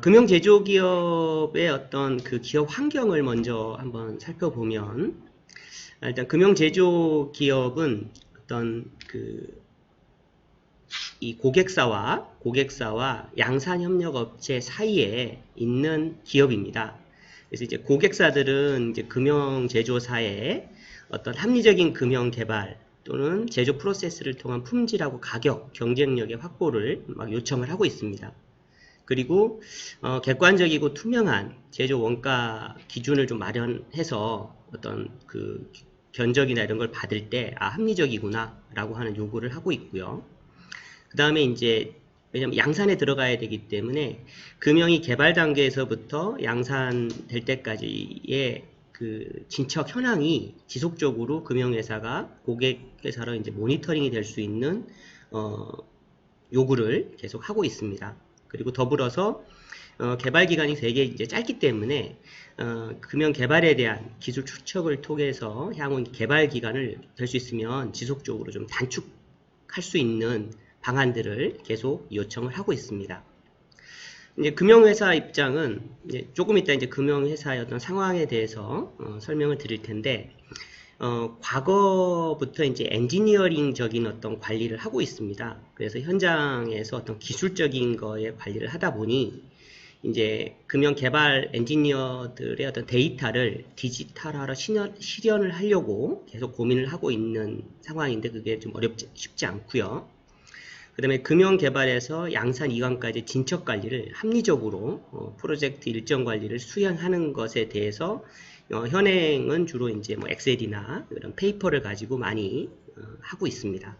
금융제조기업의 어떤 그 기업 환경을 먼저 한번 살펴보면, 일단 금융제조기업은 어떤 이 고객사와 양산협력업체 사이에 있는 기업입니다. 그래서 이제 고객사들은 이제 금융제조사에 어떤 합리적인 금융개발 또는 제조 프로세스를 통한 품질하고 가격, 경쟁력의 확보를 막 요청을 하고 있습니다. 그리고 객관적이고 투명한 제조 원가 기준을 좀 마련해서 어떤 그 견적이나 이런 걸 받을 때 합리적이구나 라고 하는 요구를 하고 있고요. 그 다음에 이제 왜냐면 양산에 들어가야 되기 때문에 금형이 개발 단계에서부터 양산될 때까지의 그 진척 현황이 지속적으로 금융회사가 고객회사로 이제 모니터링이 될 수 있는 요구를 계속 하고 있습니다. 그리고 더불어서 개발 기간이 되게 이제 짧기 때문에 금형 개발에 대한 기술 추적을 통해서 향후 개발 기간을 될 수 있으면 지속적으로 좀 단축할 수 있는 방안들을 계속 요청을 하고 있습니다. 이제 금융회사 입장은 이제 조금 이따 이제 금융회사의 어떤 상황에 대해서 설명을 드릴 텐데, 과거부터 이제 엔지니어링적인 어떤 관리를 하고 있습니다. 그래서 현장에서 어떤 기술적인 거에 관리를 하다 보니 이제 금융 개발 엔지니어들의 어떤 데이터를 디지털화로 실현을 하려고 계속 고민을 하고 있는 상황인데 그게 좀 쉽지 않고요. 그 다음에 금융 개발에서 양산 이관까지 진척 관리를 합리적으로 프로젝트 일정 관리를 수행하는 것에 대해서 현행은 주로 이제 뭐 엑셀이나 이런 페이퍼를 가지고 많이 하고 있습니다.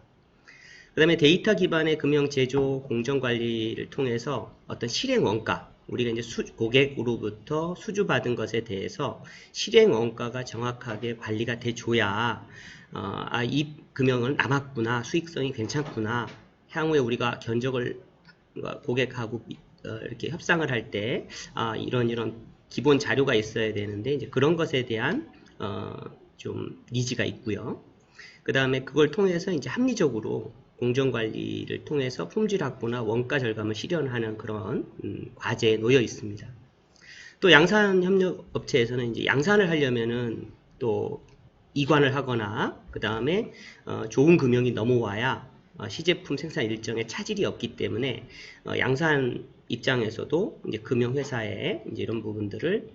그 다음에 데이터 기반의 금융 제조 공정 관리를 통해서 어떤 실행 원가, 우리가 이제 고객으로부터 수주받은 것에 대해서 실행 원가가 정확하게 관리가 돼줘야 이 금형은 남았구나, 수익성이 괜찮구나, 향후에 우리가 견적을 고객하고 이렇게 협상을 할 때 이런 기본 자료가 있어야 되는데 이제 그런 것에 대한 좀 니즈가 있고요. 그 다음에 그걸 통해서 이제 합리적으로 공정관리를 통해서 품질 확보나 원가 절감을 실현하는 그런 과제에 놓여 있습니다. 또 양산협력업체에서는 이제 양산을 하려면은 또 이관을 하거나 그 다음에 좋은 금형이 넘어와야 시제품 생산 일정에 차질이 없기 때문에 양산 입장에서도 이제 금융회사에 이제 이런 부분들을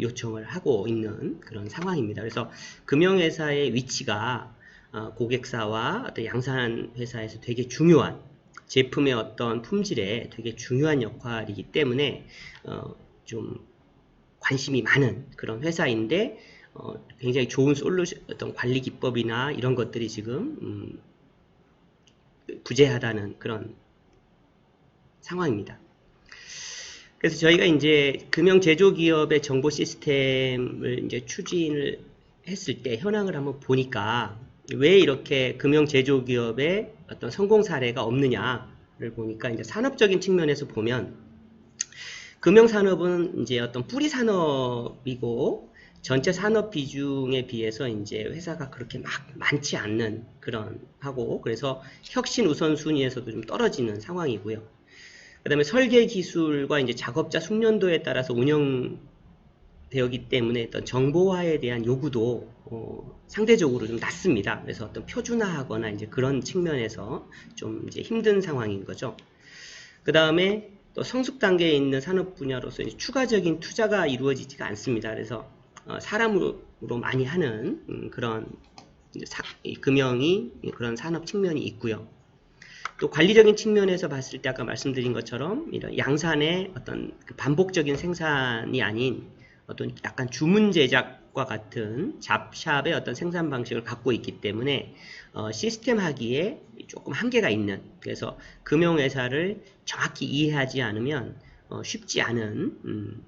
요청을 하고 있는 그런 상황입니다. 그래서 금융회사의 위치가 고객사와 어떤 양산회사에서 되게 중요한 제품의 어떤 품질에 되게 중요한 역할이기 때문에 좀 관심이 많은 그런 회사인데 굉장히 좋은 솔루션, 어떤 관리 기법이나 이런 것들이 지금 부재하다는 그런 상황입니다. 그래서 저희가 이제 금융 제조 기업의 정보 시스템을 이제 추진을 했을 때 현황을 한번 보니까 왜 이렇게 금융 제조 기업의 어떤 성공 사례가 없느냐를 보니까 이제 산업적인 측면에서 보면 금융 산업은 이제 어떤 뿌리 산업이고 전체 산업 비중에 비해서 이제 회사가 그렇게 막 많지 않는 그런 하고 그래서 혁신 우선순위에서도 좀 떨어지는 상황이고요. 그 다음에 설계 기술과 이제 작업자 숙련도에 따라서 운영되었기 때문에 어떤 정보화에 대한 요구도 상대적으로 좀 낮습니다. 그래서 어떤 표준화하거나 이제 그런 측면에서 좀 이제 힘든 상황인 거죠. 그 다음에 또 성숙 단계에 있는 산업 분야로서 이제 추가적인 투자가 이루어지지가 않습니다. 그래서 사람으로 많이 하는 그런 금융이 그런 산업 측면이 있고요. 또 관리적인 측면에서 봤을 때 아까 말씀드린 것처럼 이런 양산의 어떤 반복적인 생산이 아닌 어떤 약간 주문 제작과 같은 잡샵의 어떤 생산 방식을 갖고 있기 때문에 시스템 하기에 조금 한계가 있는, 그래서 금융회사를 정확히 이해하지 않으면 쉽지 않은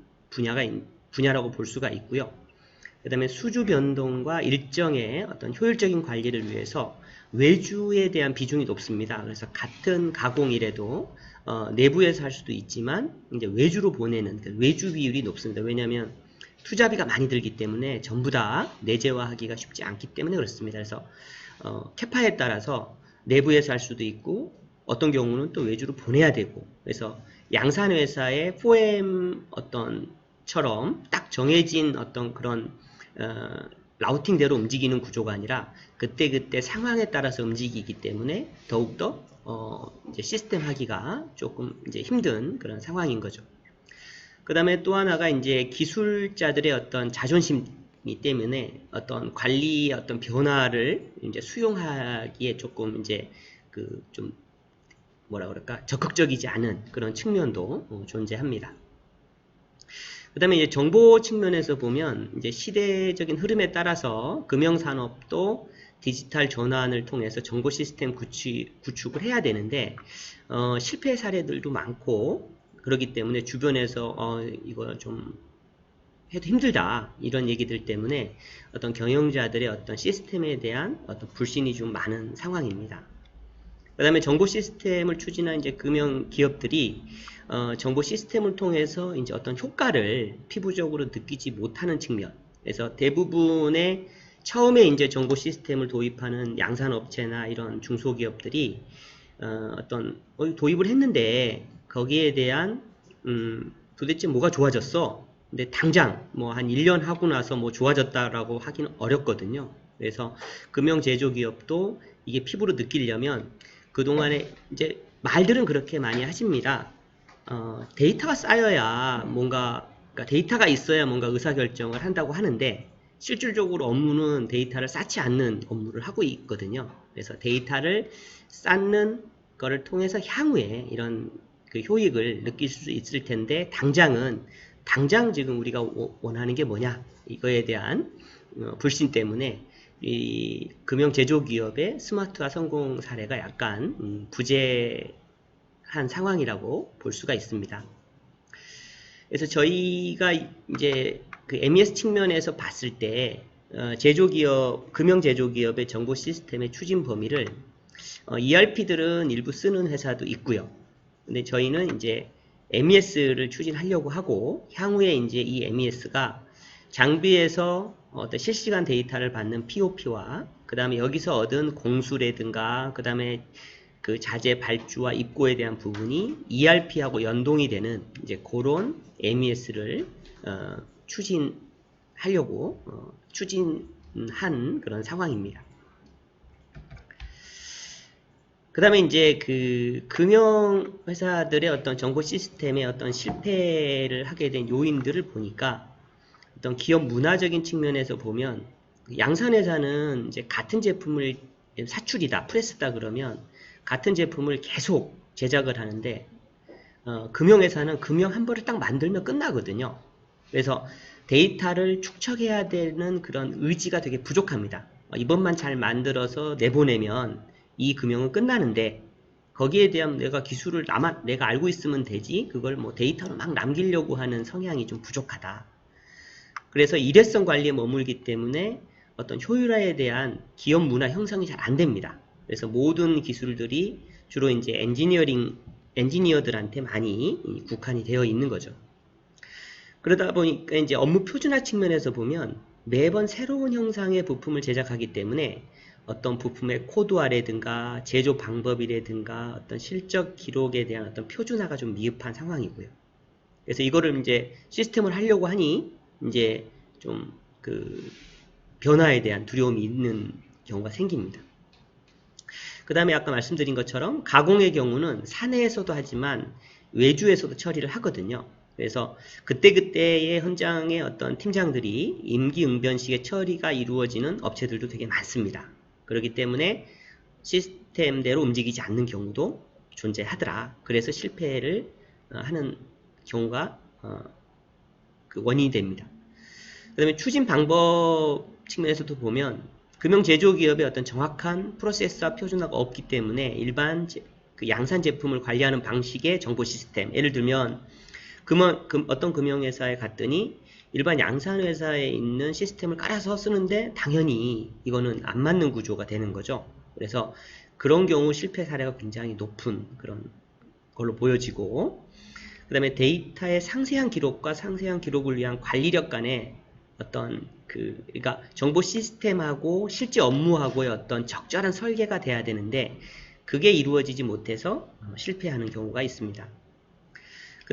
분야라고 볼 수가 있고요. 그 다음에 수주 변동과 일정의 어떤 효율적인 관리를 위해서 외주에 대한 비중이 높습니다. 그래서 같은 가공이라도 내부에서 할 수도 있지만 이제 외주로 보내는 외주 비율이 높습니다. 왜냐하면 투자비가 많이 들기 때문에 전부 다 내재화하기가 쉽지 않기 때문에 그렇습니다. 그래서 캐파에 따라서 내부에서 할 수도 있고 어떤 경우는 또 외주로 보내야 되고, 그래서 양산회사의 4M 처럼 딱 정해진 어떤 그런 라우팅대로 움직이는 구조가 아니라 그때그때 상황에 따라서 움직이기 때문에 더욱더 이제 시스템 하기가 조금 이제 힘든 그런 상황인 거죠. 그 다음에 또 하나가 이제 기술자들의 어떤 자존심이 때문에 어떤 관리의 어떤 변화를 이제 수용하기에 조금 이제 그 좀 뭐라 그럴까 적극적이지 않은 그런 측면도 존재합니다. 그 다음에 이제 정보 측면에서 보면 이제 시대적인 흐름에 따라서 금융산업도 디지털 전환을 통해서 정보 시스템 구축을 해야 되는데 실패 사례들도 많고 그렇기 때문에 주변에서 이거 좀 해도 힘들다 이런 얘기들 때문에 어떤 경영자들의 어떤 시스템에 대한 어떤 불신이 좀 많은 상황입니다. 그 다음에 정보 시스템을 추진한 이제 금융 기업들이 정보 시스템을 통해서 이제 어떤 효과를 피부적으로 느끼지 못하는 측면. 그래서 대부분의 처음에 이제 정보 시스템을 도입하는 양산업체나 이런 중소기업들이 도입을 했는데 거기에 대한 도대체 뭐가 좋아졌어? 근데 당장 뭐 한 1년 하고 나서 뭐 좋아졌다라고 하기는 어렵거든요. 그래서 금융 제조기업도 이게 피부로 느끼려면 그동안에 이제 말들은 그렇게 많이 하십니다. 데이터가 쌓여야 뭔가, 그러니까 데이터가 있어야 뭔가 의사결정을 한다고 하는데 실질적으로 업무는 데이터를 쌓지 않는 업무를 하고 있거든요. 그래서 데이터를 쌓는 거를 통해서 향후에 이런 그 효익을 느낄 수 있을 텐데 당장 지금 우리가 원하는 게 뭐냐 이거에 대한 불신 때문에 이 금융 제조기업의 스마트화 성공 사례가 약간 부재한 상황이라고 볼 수가 있습니다. 그래서 저희가 이제 그 MES 측면에서 봤을 때 금융 제조기업의 정보 시스템의 추진 범위를 ERP들은 일부 쓰는 회사도 있고요. 근데 저희는 이제 MES를 추진하려고 하고 향후에 이제 이 MES가 장비에서 어떤 실시간 데이터를 받는 POP와 그 다음에 여기서 얻은 공수라든가 그 다음에 그 자재 발주와 입고에 대한 부분이 ERP하고 연동이 되는 이제 그런 MES를 추진한 그런 상황입니다. 그 다음에 이제 그 금융회사들의 어떤 정보 시스템의 어떤 실패를 하게 된 요인들을 보니까 어떤 기업 문화적인 측면에서 보면 양산회사는 이제 같은 제품을 사출이다, 프레스다 그러면 같은 제품을 계속 제작을 하는데 금융회사는 금융 한 벌을 딱 만들면 끝나거든요. 그래서 데이터를 축적해야 되는 그런 의지가 되게 부족합니다. 이번만 잘 만들어서 내보내면 이 금융은 끝나는데 거기에 대한 내가 기술을 내가 알고 있으면 되지 그걸 뭐 데이터로 막 남기려고 하는 성향이 좀 부족하다. 그래서 일회성 관리에 머물기 때문에 어떤 효율화에 대한 기업 문화 형성이 잘 안 됩니다. 그래서 모든 기술들이 주로 이제 엔지니어들한테 많이 국한이 되어 있는 거죠. 그러다 보니까 이제 업무 표준화 측면에서 보면 매번 새로운 형상의 부품을 제작하기 때문에 어떤 부품의 코드화라든가 제조 방법이라든가 어떤 실적 기록에 대한 어떤 표준화가 좀 미흡한 상황이고요. 그래서 이거를 이제 시스템을 하려고 하니 이제 좀 그 변화에 대한 두려움이 있는 경우가 생깁니다. 그 다음에 아까 말씀드린 것처럼 가공의 경우는 사내에서도 하지만 외주에서도 처리를 하거든요. 그래서 그때그때의 현장의 어떤 팀장들이 임기응변식의 처리가 이루어지는 업체들도 되게 많습니다. 그렇기 때문에 시스템대로 움직이지 않는 경우도 존재하더라. 그래서 실패를 하는 경우가 그 원인이 됩니다. 그 다음에 추진 방법 측면에서도 보면 금융 제조기업의 어떤 정확한 프로세스와 표준화가 없기 때문에 일반 그 양산 제품을 관리하는 방식의 정보 시스템, 예를 들면 어떤 금융회사에 갔더니 일반 양산회사에 있는 시스템을 깔아서 쓰는데 당연히 이거는 안 맞는 구조가 되는 거죠. 그래서 그런 경우 실패 사례가 굉장히 높은 그런 걸로 보여지고, 그 다음에 데이터의 상세한 기록과 상세한 기록을 위한 관리력 간의 어떤 그러니까 정보 시스템하고 실제 업무하고의 어떤 적절한 설계가 돼야 되는데 그게 이루어지지 못해서 실패하는 경우가 있습니다.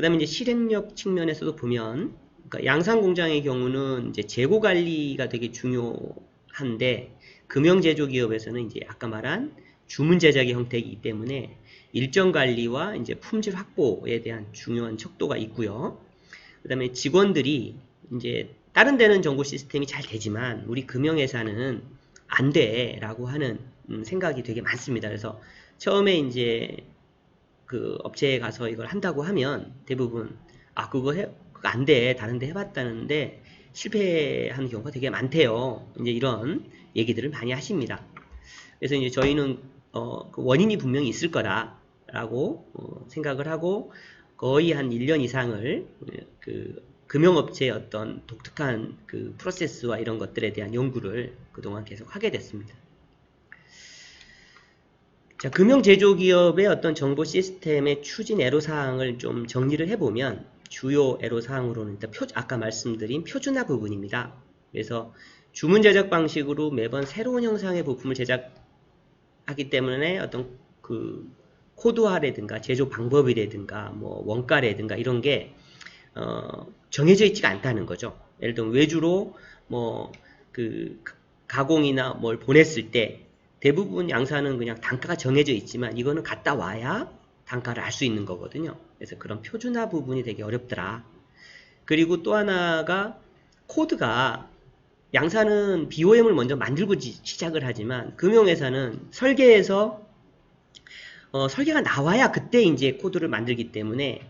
다음에 이제 실행력 측면에서도 보면, 그러니까 양산 공장의 경우는 이제 재고 관리가 되게 중요한데, 금형 제조 기업에서는 이제 아까 말한 주문 제작의 형태이기 때문에 일정 관리와 이제 품질 확보에 대한 중요한 척도가 있고요. 그 다음에 직원들이 이제 다른 데는 정보 시스템이 잘 되지만 우리 금형회사는 안 돼 라고 하는 생각이 되게 많습니다. 그래서 처음에 이제 그 업체에 가서 이걸 한다고 하면 대부분 그거 안 돼, 다른 데 해봤다는데 실패하는 경우가 되게 많대요. 이제 이런 얘기들을 많이 하십니다. 그래서 이제 저희는 그 원인이 분명히 있을 거다라고 생각을 하고 거의 한 1년 이상을 그 금융업체의 어떤 독특한 그 프로세스와 이런 것들에 대한 연구를 그동안 계속 하게 됐습니다. 자, 금융제조기업의 어떤 정보 시스템의 추진 애로사항을 좀 정리를 해보면 주요 애로사항으로는 일단 아까 말씀드린 표준화 부분입니다. 그래서 주문 제작 방식으로 매번 새로운 형상의 부품을 제작하기 때문에 어떤 그 코드화라든가 제조 방법이라든가 뭐 원가라든가 이런 게 정해져 있지가 않다는 거죠. 예를 들면 외주로 뭐 그 가공이나 뭘 보냈을 때 대부분 양산은 그냥 단가가 정해져 있지만 이거는 갔다 와야 단가를 알 수 있는 거거든요. 그래서 그런 표준화 부분이 되게 어렵더라. 그리고 또 하나가 코드가 양산은 BOM을 먼저 만들고 시작을 하지만 금융회사는 설계에서 설계가 나와야 그때 이제 코드를 만들기 때문에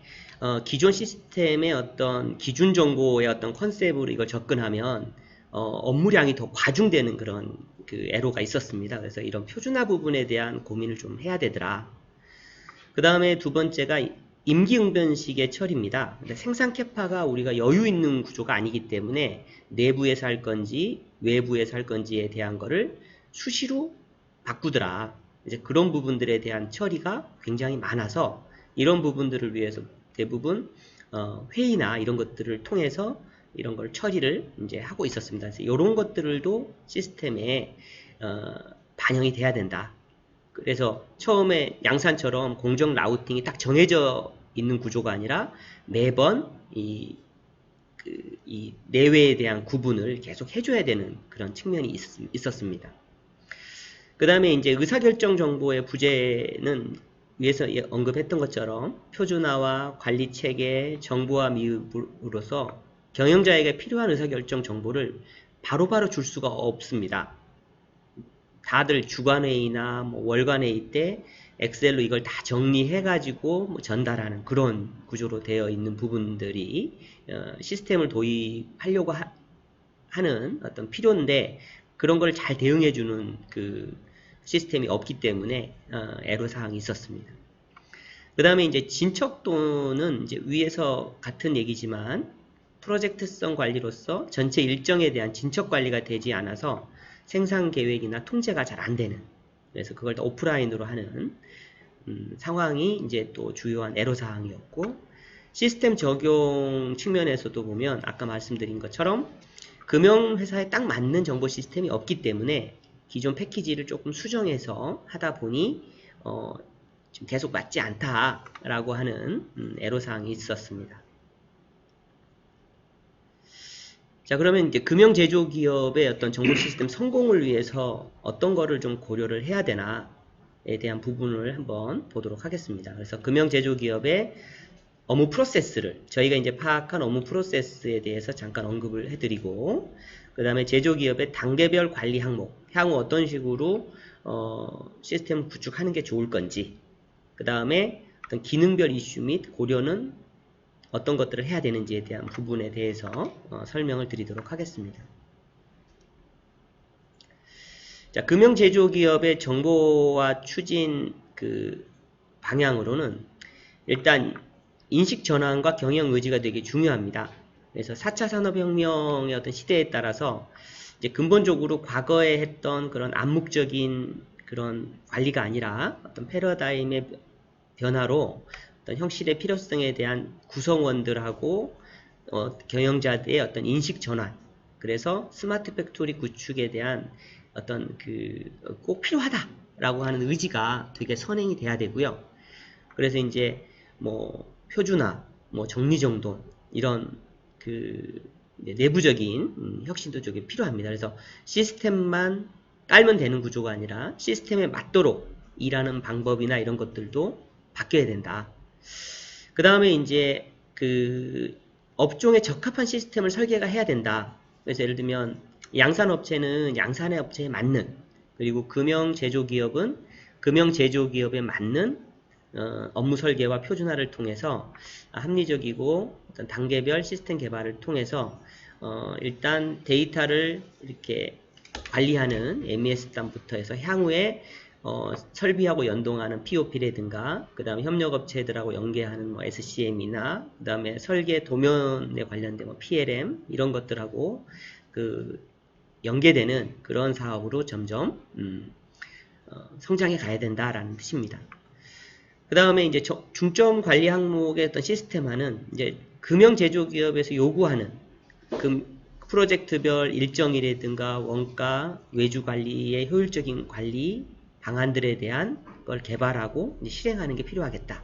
기존 시스템의 어떤 기준 정보의 어떤 컨셉으로 이걸 접근하면 업무량이 더 과중되는 그런 그 애로가 있었습니다. 그래서 이런 표준화 부분에 대한 고민을 좀 해야 되더라. 그 다음에 두 번째가 임기응변식의 처리입니다. 생산 캐파가 우리가 여유 있는 구조가 아니기 때문에 내부에서 할 건지 외부에서 할 건지에 대한 거를 수시로 바꾸더라. 이제 그런 부분들에 대한 처리가 굉장히 많아서 이런 부분들을 위해서 대부분 회의나 이런 것들을 통해서 이런 걸 처리를 이제 하고 있었습니다. 그래서 이런 것들도 시스템에 반영이 돼야 된다. 그래서 처음에 양산처럼 공정 라우팅이 딱 정해져 있는 구조가 아니라 매번 이 내외에 대한 구분을 계속 해줘야 되는 그런 측면이 있었습니다. 그 다음에 이제 의사결정 정보의 부재는 위에서 언급했던 것처럼 표준화와 관리 체계, 정보화 미흡으로서 경영자에게 필요한 의사결정 정보를 바로바로 줄 수가 없습니다. 다들 주간회의나 뭐 월간회의 때 엑셀로 이걸 다 정리해가지고 뭐 전달하는 그런 구조로 되어 있는 부분들이 시스템을 도입하려고 하는 어떤 필요인데 그런 걸 잘 대응해주는 그 시스템이 없기 때문에 애로사항이 있었습니다. 그 다음에 이제 진척도는 이제 위에서 같은 얘기지만 프로젝트성 관리로서 전체 일정에 대한 진척 관리가 되지 않아서 생산 계획이나 통제가 잘 안 되는, 그래서 그걸 다 오프라인으로 하는 상황이 이제 또 주요한 애로사항이었고, 시스템 적용 측면에서도 보면 아까 말씀드린 것처럼 금융회사에 딱 맞는 정보 시스템이 없기 때문에 기존 패키지를 조금 수정해서 하다 보니 지금 계속 맞지 않다라고 하는 애로사항이 있었습니다. 자, 그러면 이제 금융제조기업의 어떤 정보 시스템 성공을 위해서 어떤 거를 좀 고려를 해야 되나에 대한 부분을 한번 보도록 하겠습니다. 그래서 금융제조기업의 업무 프로세스를 저희가 이제 파악한 업무 프로세스에 대해서 잠깐 언급을 해드리고, 그 다음에 제조기업의 단계별 관리 항목, 향후 어떤 식으로 시스템을 구축하는 게 좋을 건지, 그 다음에 어떤 기능별 이슈 및 고려는 어떤 것들을 해야 되는지에 대한 부분에 대해서 설명을 드리도록 하겠습니다. 자, 금융제조기업의 정보화 추진 그 방향으로는 일단 인식 전환과 경영 의지가 되게 중요합니다. 그래서 4차 산업혁명의 어떤 시대에 따라서 이제 근본적으로 과거에 했던 그런 암묵적인 그런 관리가 아니라 어떤 패러다임의 변화로 어떤 형식의 필요성에 대한 구성원들하고 경영자들의 어떤 인식 전환, 그래서 스마트 팩토리 구축에 대한 어떤 꼭 필요하다라고 하는 의지가 되게 선행이 돼야 되고요. 그래서 이제 뭐 표준화, 뭐 정리정돈 이런 그 내부적인 혁신도 저게 필요합니다. 그래서 시스템만 깔면 되는 구조가 아니라 시스템에 맞도록 일하는 방법이나 이런 것들도 바뀌어야 된다. 그 다음에 이제 그 업종에 적합한 시스템을 설계가 해야 된다. 그래서 예를 들면 양산업체는 양산의 업체에 맞는, 그리고 금형제조기업은 금형제조기업에 맞는 업무 설계와 표준화를 통해서 합리적이고 어떤 단계별 시스템 개발을 통해서 일단 데이터를 이렇게 관리하는 MES단부터 해서 향후에 설비하고 연동하는 POP라든가 그 다음에 협력업체들하고 연계하는 뭐 SCM이나 그 다음에 설계 도면에 관련된 뭐 PLM 이런 것들하고 그 연계되는 그런 사업으로 점점 성장해 가야 된다라는 뜻입니다. 그 다음에 이제 중점 관리 항목의 어떤 시스템화는 이제 금형 제조기업에서 요구하는 프로젝트별 일정이라든가 원가, 외주 관리의 효율적인 관리 방안들에 대한 걸 개발하고 이제 실행하는 게 필요하겠다.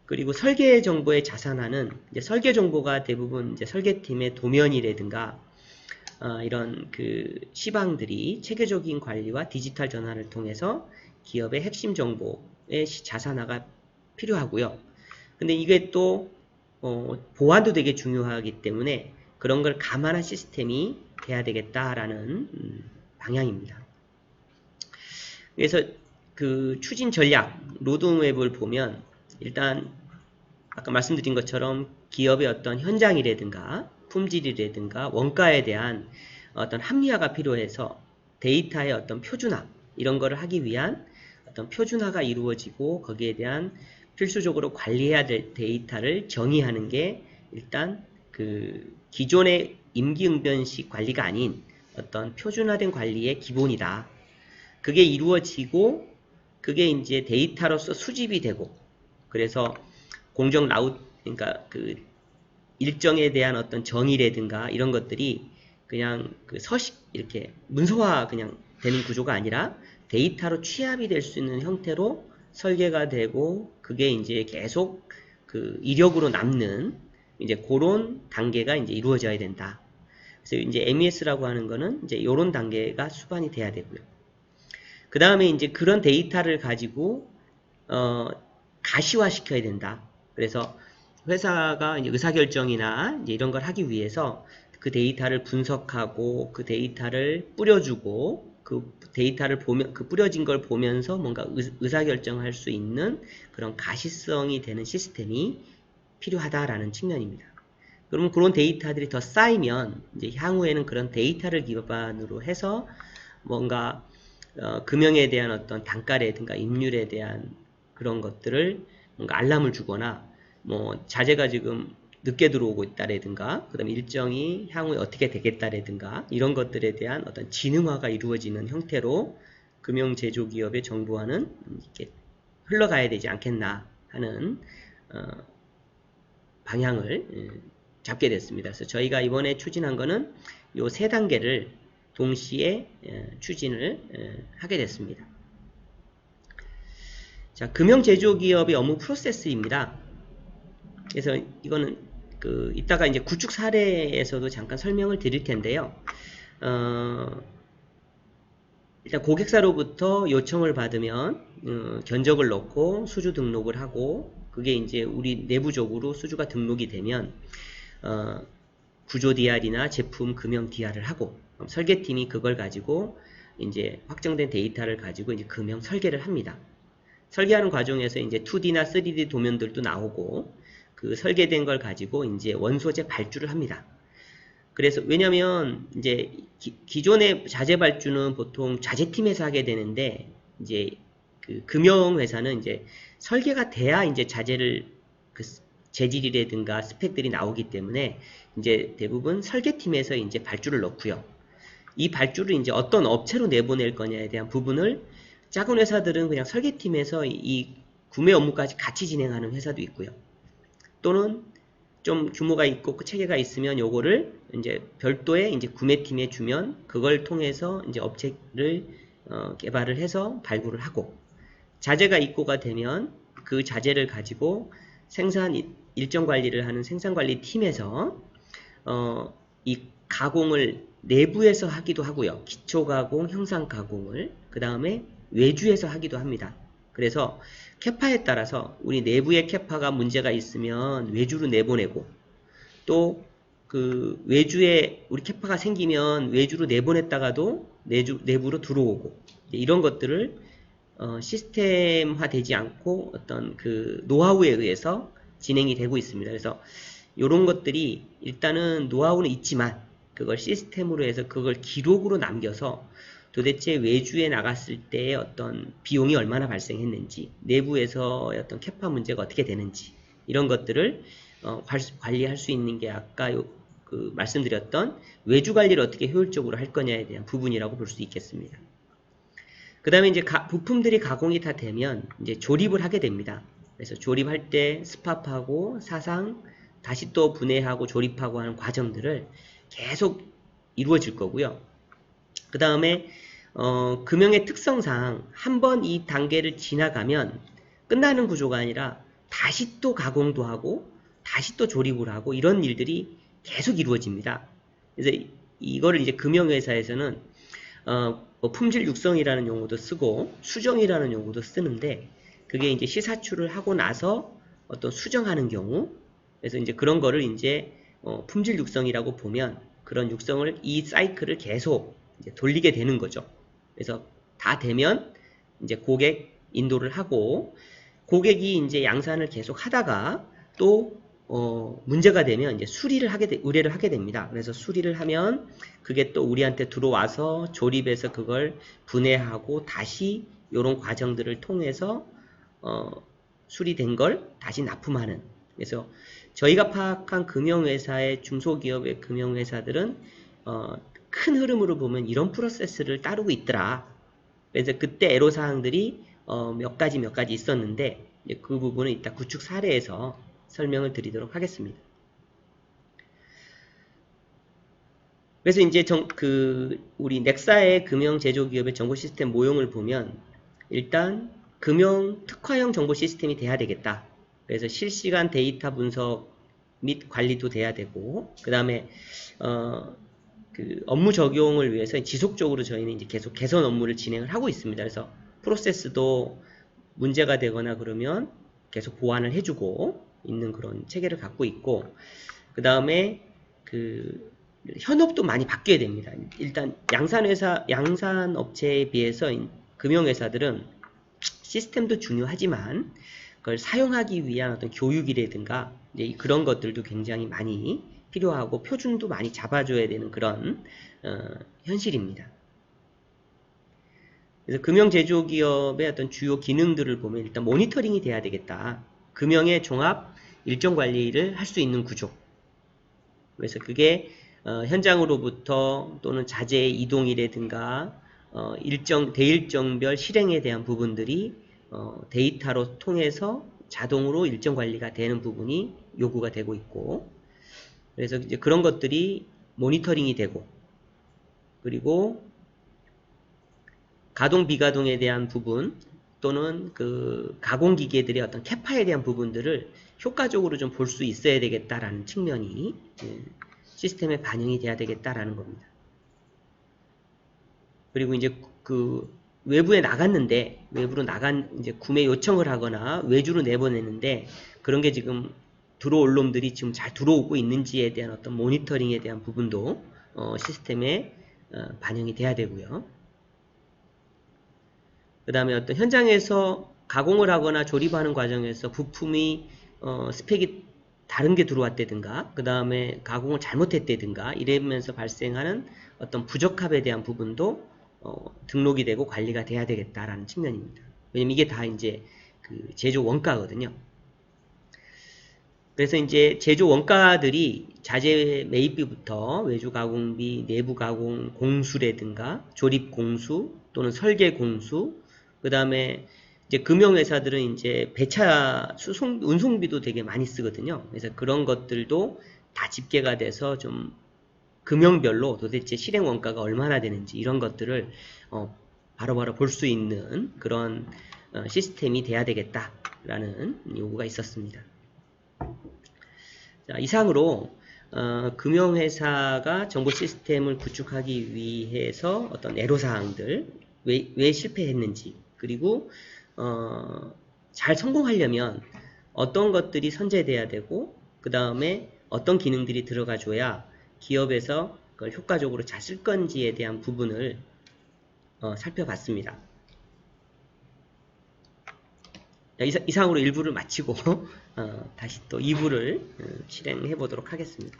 그리고 설계 정보의 자산화는 이제 설계 정보가 대부분 이제 설계팀의 도면이라든가 이런 그 시방들이 체계적인 관리와 디지털 전환을 통해서 기업의 핵심 정보의 자산화가 필요하고요. 근데 이게 또 보안도 되게 중요하기 때문에 그런 걸 감안한 시스템이 돼야 되겠다라는 방향입니다. 그래서 그 추진 전략 로드맵을 보면 일단 아까 말씀드린 것처럼 기업의 어떤 현장이라든가 품질이라든가 원가에 대한 어떤 합리화가 필요해서 데이터의 어떤 표준화 이런 거를 하기 위한 어떤 표준화가 이루어지고 거기에 대한 필수적으로 관리해야 될 데이터를 정의하는 게 일단 그 기존의 임기응변식 관리가 아닌 어떤 표준화된 관리의 기본이다. 그게 이루어지고 그게 이제 데이터로서 수집이 되고 그래서 공정 라웃 그러니까 그 일정에 대한 어떤 정의라든가 이런 것들이 그냥 그 서식 이렇게 문서화 그냥 되는 구조가 아니라 데이터로 취합이 될 수 있는 형태로 설계가 되고 그게 이제 계속 그 이력으로 남는 이제 그런 단계가 이제 이루어져야 된다. 그래서 이제 MES라고 하는 거는 이제 이런 단계가 수반이 돼야 되고요. 그 다음에 이제 그런 데이터를 가지고 가시화 시켜야 된다. 그래서 회사가 이제 의사결정이나 이제 이런 걸 하기 위해서 그 데이터를 분석하고 그 데이터를 뿌려주고 그 데이터를 보면 그 뿌려진 걸 보면서 뭔가 의사결정할 수 있는 그런 가시성이 되는 시스템이 필요하다라는 측면입니다. 그러면 그런 데이터들이 더 쌓이면 이제 향후에는 그런 데이터를 기반으로 해서 뭔가 금형에 대한 어떤 단가라든가 임률에 대한 그런 것들을 뭔가 알람을 주거나 뭐 자재가 지금 늦게 들어오고 있다라든가 그 다음에 일정이 향후에 어떻게 되겠다라든가 이런 것들에 대한 어떤 지능화가 이루어지는 형태로 금형제조기업의 정보화는 이렇게 흘러가야 되지 않겠나 하는 방향을 잡게 됐습니다. 그래서 저희가 이번에 추진한 거는 요 세 단계를 동시에 추진을 하게 됐습니다. 자, 금형제조기업의 업무 프로세스입니다. 그래서 이거는 그 이따가 이제 구축 사례에서도 잠깐 설명을 드릴 텐데요. 일단 고객사로부터 요청을 받으면 견적을 넣고 수주 등록을 하고 그게 이제 우리 내부적으로 수주가 등록이 되면 구조 DR이나 제품 금형 DR을 하고 설계팀이 그걸 가지고 이제 확정된 데이터를 가지고 이제 금형 설계를 합니다. 설계하는 과정에서 이제 2D나 3D 도면들도 나오고 그 설계된 걸 가지고 이제 원소재 발주를 합니다. 그래서 왜냐면 이제 기존의 자재 발주는 보통 자재팀에서 하게 되는데 이제 그 금형 회사는 이제 설계가 돼야 이제 자재를 그 재질이라든가 스펙들이 나오기 때문에 이제 대부분 설계팀에서 이제 발주를 넣고요. 이 발주를 이제 어떤 업체로 내보낼 거냐에 대한 부분을 작은 회사들은 그냥 설계팀에서 이 구매 업무까지 같이 진행하는 회사도 있고요. 또는 좀 규모가 있고 그 체계가 있으면 요거를 이제 별도의 이제 구매팀에 주면 그걸 통해서 이제 업체를 개발을 해서 발굴을 하고 자재가 입고가 되면 그 자재를 가지고 생산 일정 관리를 하는 생산관리 팀에서 이 가공을 내부에서 하기도 하고요. 기초 가공, 형상 가공을 그 다음에 외주에서 하기도 합니다. 그래서 캐파에 따라서 우리 내부의 캐파가 문제가 있으면 외주로 내보내고, 또 그 외주에 우리 캐파가 생기면 외주로 내보냈다가도 내부로 들어오고, 이런 것들을 시스템화 되지 않고 어떤 그 노하우에 의해서 진행이 되고 있습니다. 그래서 이런 것들이 일단은 노하우는 있지만 그걸 시스템으로 해서 그걸 기록으로 남겨서 도대체 외주에 나갔을 때 어떤 비용이 얼마나 발생했는지, 내부에서의 어떤 캐파 문제가 어떻게 되는지, 이런 것들을 관리할 수 있는 게 아까 말씀드렸던 외주 관리를 어떻게 효율적으로 할 거냐에 대한 부분이라고 볼 수 있겠습니다. 그 다음에 이제 부품들이 가공이 다 되면 이제 조립을 하게 됩니다. 그래서 조립할 때 스팝하고 사상, 다시 또 분해하고 조립하고 하는 과정들을 계속 이루어질 거고요. 그 다음에 금형의 특성상 한번 이 단계를 지나가면 끝나는 구조가 아니라 다시 또 가공도 하고 다시 또 조립을 하고 이런 일들이 계속 이루어집니다. 그래서 이거를 이제 금형회사에서는 품질 육성이라는 용어도 쓰고 수정이라는 용어도 쓰는데, 그게 이제 시사출을 하고 나서 어떤 수정하는 경우, 그래서 이제 그런 거를 이제 품질 육성이라고 보면 그런 육성을 이 사이클을 계속 이제 돌리게 되는 거죠. 그래서 다 되면 이제 고객 인도를 하고, 고객이 이제 양산을 계속 하다가 또 문제가 되면 이제 의뢰를 하게 됩니다. 그래서 수리를 하면 그게 또 우리한테 들어와서 조립해서 그걸 분해하고 다시 이런 과정들을 통해서 수리된 걸 다시 납품하는. 그래서 저희가 파악한 금융회사의 중소기업의 금융회사들은 큰 흐름으로 보면 이런 프로세스를 따르고 있더라. 그래서 그때 애로사항들이 몇 가지 있었는데 그 부분은 이따 구축 사례에서 설명을 드리도록 하겠습니다. 그래서 이제 우리 넥사의 금형 제조기업의 정보 시스템 모형을 보면 일단 금형 특화형 정보 시스템이 돼야 되겠다. 그래서 실시간 데이터 분석 및 관리도 돼야 되고, 그 다음에 업무 적용을 위해서 지속적으로 저희는 이제 계속 개선 업무를 진행을 하고 있습니다. 그래서 프로세스도 문제가 되거나 그러면 계속 보완을 해주고 있는 그런 체계를 갖고 있고, 그 다음에 현업도 많이 바뀌어야 됩니다. 일단 양산업체에 비해서 금융회사들은 시스템도 중요하지만 그걸 사용하기 위한 어떤 교육이라든가 이제 그런 것들도 굉장히 많이 필요하고 표준도 많이 잡아줘야 되는 그런 현실입니다. 그래서 금융제조기업의 어떤 주요 기능들을 보면 일단 모니터링이 돼야 되겠다. 금형의 종합 일정 관리를 할 수 있는 구조. 그래서 그게 현장으로부터 또는 자재의 이동이라든가 대일정별 실행에 대한 부분들이 데이터로 통해서 자동으로 일정 관리가 되는 부분이 요구가 되고 있고, 그래서 이제 그런 것들이 모니터링이 되고, 그리고 가동 비가동에 대한 부분 또는 가공기계들의 어떤 캐파에 대한 부분들을 효과적으로 좀 볼 수 있어야 되겠다라는 측면이 시스템에 반영이 돼야 되겠다라는 겁니다. 그리고 이제 외부에 나갔는데, 외부로 이제 구매 요청을 하거나 외주로 내보내는데 그런 게 지금 들어올 놈들이 지금 잘 들어오고 있는지에 대한 어떤 모니터링에 대한 부분도 시스템에 반영이 돼야 되고요. 그 다음에 어떤 현장에서 가공을 하거나 조립하는 과정에서 부품이 스펙이 다른 게 들어왔다든가, 그 다음에 가공을 잘못했다든가 이러면서 발생하는 어떤 부적합에 대한 부분도 등록이 되고 관리가 돼야 되겠다라는 측면입니다. 왜냐면 이게 다 이제 제조 원가거든요. 그래서 이제 제조 원가들이 자재 매입비부터 외주 가공비, 내부 가공 공수라든가 조립 공수 또는 설계 공수, 그 다음에 이제 금융회사들은 이제 배차 운송비도 되게 많이 쓰거든요. 그래서 그런 것들도 다 집계가 돼서 좀 금형별로 도대체 실행 원가가 얼마나 되는지 이런 것들을 바로바로 볼 수 있는 그런 시스템이 돼야 되겠다라는 요구가 있었습니다. 자, 이상으로 금융회사가 정보 시스템을 구축하기 위해서 어떤 애로사항들, 왜 실패했는지, 그리고 잘 성공하려면 어떤 것들이 선제돼야 되고, 그 다음에 어떤 기능들이 들어가줘야 기업에서 그걸 효과적으로 잘 쓸 건지에 대한 부분을 살펴봤습니다. 이상으로 1부를 마치고 다시 또 2부를 실행해 보도록 하겠습니다.